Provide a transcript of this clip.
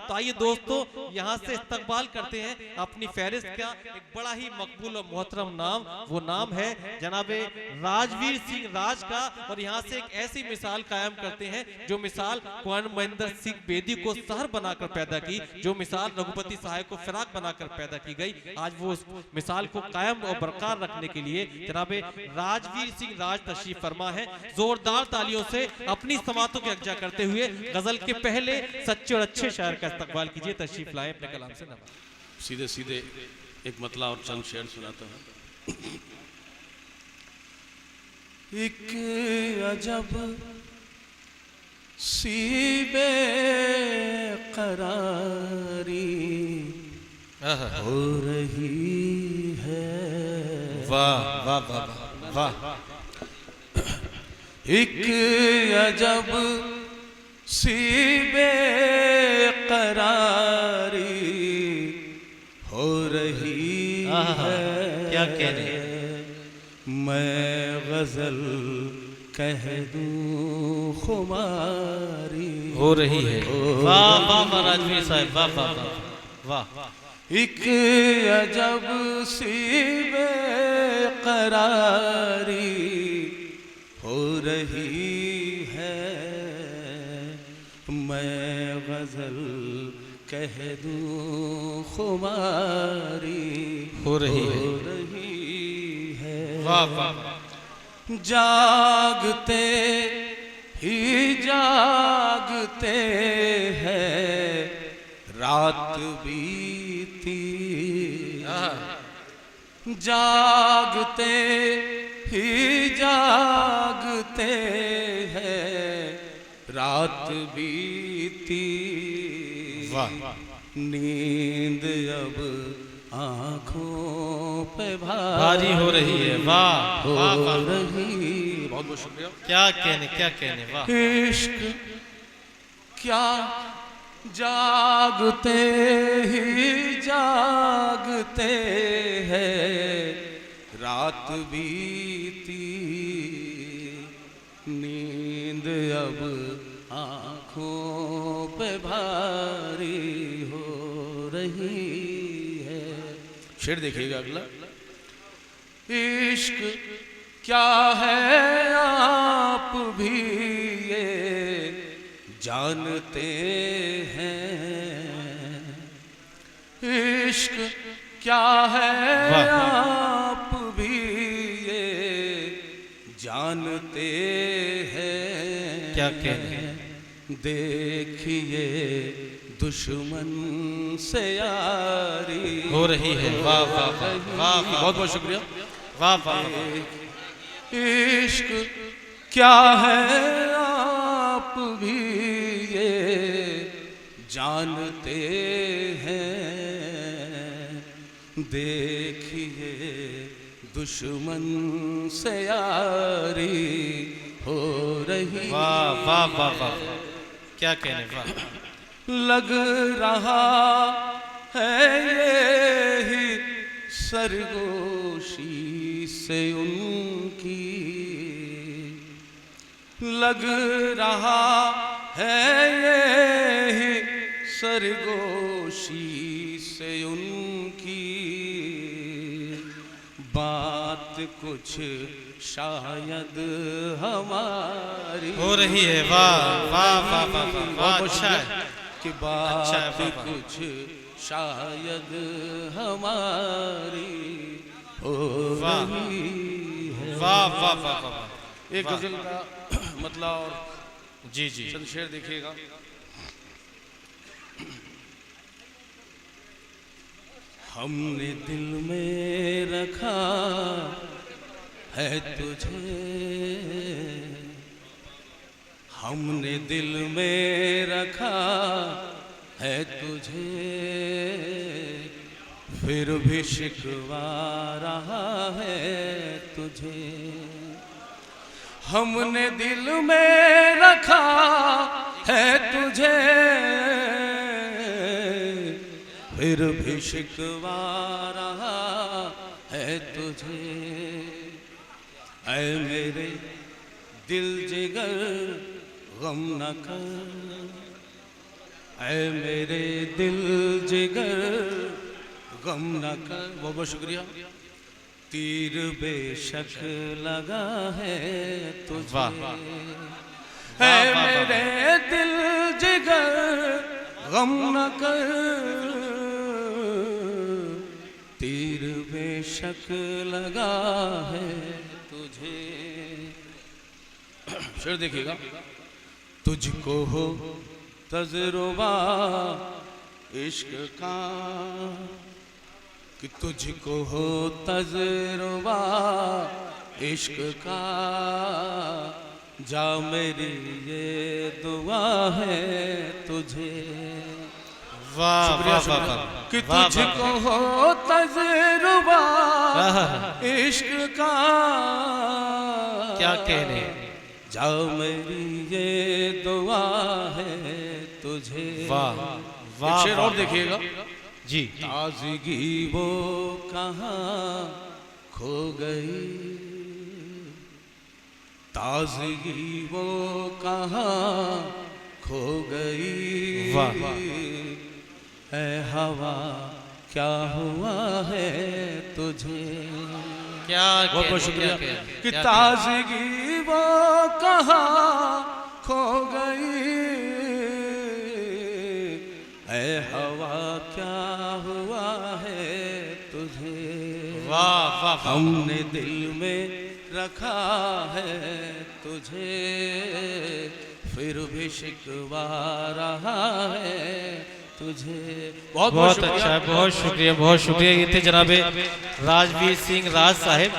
तो आइए दोस्तों यहाँ से इस्तकबाल करते हैं अपनी फहरिस्त का एक बड़ा ही मकबूल और मोहतरम नाम, वो नाम है जनाबे राजवीर सिंह राज का। और यहाँ से एक ऐसी मिसाल कायम करते हैं जो मिसाल कुंवर महेंद्र सिंह बेदी को सहर बनाकर पैदा की, जो मिसाल रघुपति साहब को फिराक बनाकर पैदा की गई। आज वो उस मिसाल को कायम और बरकरार रखने के लिए जनाबे राजवीर सिंह राज तशरीफ फरमा है। जोरदार तालियों से अपनी समातों के अज्जा करते हुए गजल के पहले सच्चे और अच्छे शायर का इस्तकबाल कीजिए, तशरीफ लाए अपने कलाम से नवाज़ें। सीधे सीधे एक मतला और चंद शेर सुनाता हूँ। एक अजब सी बेकरारी हो रही है। वाह वाह वाह वाह। एक अजब सी बेकरारी हो रही है। क्या कहने, मैं गजल कह दूं खुमारी हो रही है। वाह वाह राजवीर साहब, वाह वाह वाह वाह। एक अजब सी बेकरारी हो रही है। मैं गजल कह दूं खुमारी हो रही है। वाह वाह। जागते ही जागते हैं रात बीती। जागते ही जागते हैं रात बीती। नींद अब आँखों पे भारी हो रही है। वाह हो रही। बहुत बहुत शुक्रिया। क्या कहने, क्या कहने, वाह। इश्क क्या जागते ही जागते हैं रात बीती। नींद अब आँखों पे भारी हो रही है। शेर देखिएगा अगला। इश्क क्या है आप भी ये जानते हैं। इश्क क्या है आप भी ये जानते हैं। क्या कहने, देखिए दुश्मन से यारी हो रही है। वाह वाह वाह वाह, बहुत बहुत शुक्रिया। वाह वाह। इश्क क्या है आप भी ये जानते हैं। देखिए दुश्मन से यारी हो रही। वाह वाह वाह वाह, क्या कहने, वाह। लग रहा है ये ही सरगोशी से उनकी। लग रहा है ये ही सरगोशी से उनकी। बात कुछ शायद हमारी हो रही है। वाह वाह वाह वाह वाह, अच्छा है कि बात कुछ शायद हमारी हो रही है। वाह वाह वाह वाह। एक गजल का मतलब और जी जी चंद शेर देखिएगा। हमने दिल में रखा है तुझे। हमने दिल में रखा है तुझे। फिर भी शिकवा रहा है तुझे। हमने दिल में रखा है तुझे। फिर भी शिकवा रहा है तुझे। ऐ मेरे दिल जिगर गम न कर। ऐ मेरे दिल जिगर गम न कर। बहुत बहुत शुक्रिया। तीर बेशक लगा है तुझे, वाह ऐ मेरे दिल जिगर गम न कर, तीर बेशक लगा है तुझे। शेर देखिएगा। तुझको हो तजुर्बा इश्क का, कि तुझको हो तजुर्बा इश्क का, जा मेरी ये दुआ है तुझे। वाह शुक्रिया, वाह शुक्रिया। वाह कि वाह, तुझको हो तजुर्बा इश्क का, क्या कहने। जा मेरी ये दुआ है तुझे। वाह एक वाह शेर और वाह, देखिएगा। जी ताजगी वो कहाँ खो गई, ताजगी वो कहाँ खो गई। वाह। ऐ हवा क्या हुआ है तुझे। क्या बहुत बहुत कहने, शुक्रिया। क्या कहने, कि क्या ताजगी वो कहाँ खो गई, ऐ हवा क्या हुआ है तुझे। वाह वाह वाह, हमने दिल में रखा है तुझे, फिर भी शिकवा रहा है तुझे। बहुत बहुत अच्छा है, बहुत शुक्रिया बहुत शुक्रिया। ये थे जनाबे राजवीर सिंह राज साहिब।